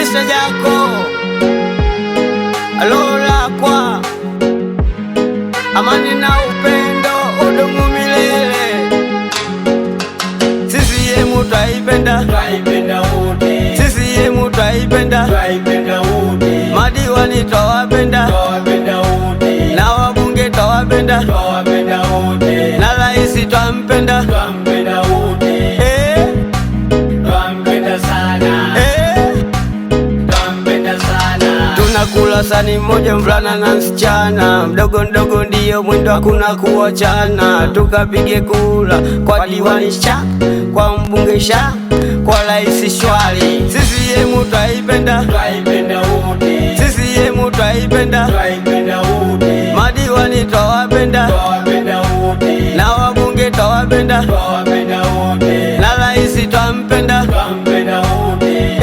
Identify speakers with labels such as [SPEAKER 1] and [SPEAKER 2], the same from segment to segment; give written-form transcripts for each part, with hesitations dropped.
[SPEAKER 1] Mr. Jako Alola kwa amani na upendo udumu milele. CCM twaipenda,
[SPEAKER 2] Twaipenda wote,
[SPEAKER 1] CCM twaipenda,
[SPEAKER 2] twaipenda wote,
[SPEAKER 1] madiwani twawapenda,
[SPEAKER 2] twawapenda wote,
[SPEAKER 1] na wabunge twawapenda,
[SPEAKER 2] twawapenda wote,
[SPEAKER 1] na raisi twampenda,
[SPEAKER 2] twampenda wote, twampenda sana, twampenda sana.
[SPEAKER 1] tunakula sani moja mvulana na msichana, mdogo mdogo ndiyo mwendo hakuna kuachana. Tukapige kula kwa diwani sha, kwa mbunge sha, kwa raisi shwari. CCM twaipenda,
[SPEAKER 2] Twaipenda wote,
[SPEAKER 1] CCM twaipenda,
[SPEAKER 2] twaipenda wote,
[SPEAKER 1] madiwani twawapenda,
[SPEAKER 2] twawapenda wote,
[SPEAKER 1] na wabunge twawapenda,
[SPEAKER 2] twawapenda wote,
[SPEAKER 1] na raisi twampenda,
[SPEAKER 2] twampenda wote,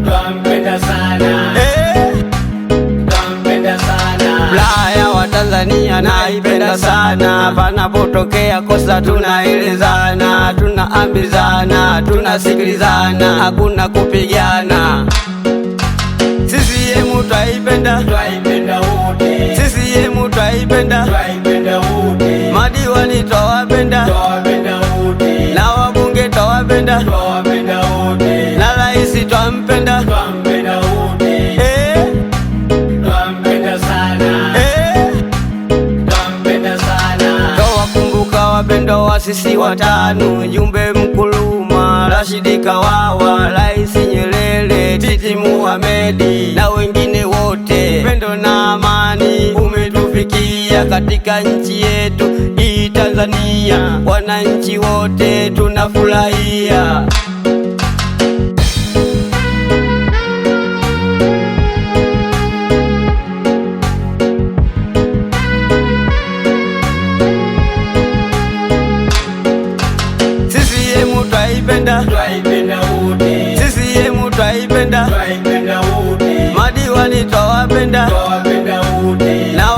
[SPEAKER 2] twampenda sana, twampenda sana.
[SPEAKER 1] Ulaya wa Tanzania naipenda sana, panapotokea kosa tunaelezana, tunaambizana, tunasikilizana, hakuna kupigana. CCM twaipenda,
[SPEAKER 2] Twaipenda wote,
[SPEAKER 1] CCM twaipenda,
[SPEAKER 2] twaipenda wote,
[SPEAKER 1] madiwani twawapenda,
[SPEAKER 2] twawapenda wote,
[SPEAKER 1] na wabunge twawapenda,
[SPEAKER 2] twawapenda wote,
[SPEAKER 1] na raisi twampenda,
[SPEAKER 2] twampenda wote, twampenda sana, twampenda sana.
[SPEAKER 1] twawakumbuka wapendwa wa sisi watano, Jumbe Mkuluma, Rashidi Kawawa, Raisi Nyerere, Titi Mohamedi na wengine wote. Upendo na amani umetufikia katika nchi yetu hii Tanzania, wananchi wote tunafurahia. CCM twaipenda,
[SPEAKER 2] Twaipenda wote,
[SPEAKER 1] CCM twaipenda,
[SPEAKER 2] twaipenda wote,
[SPEAKER 1] madiwani twawapenda,
[SPEAKER 2] twawapenda wote,
[SPEAKER 1] na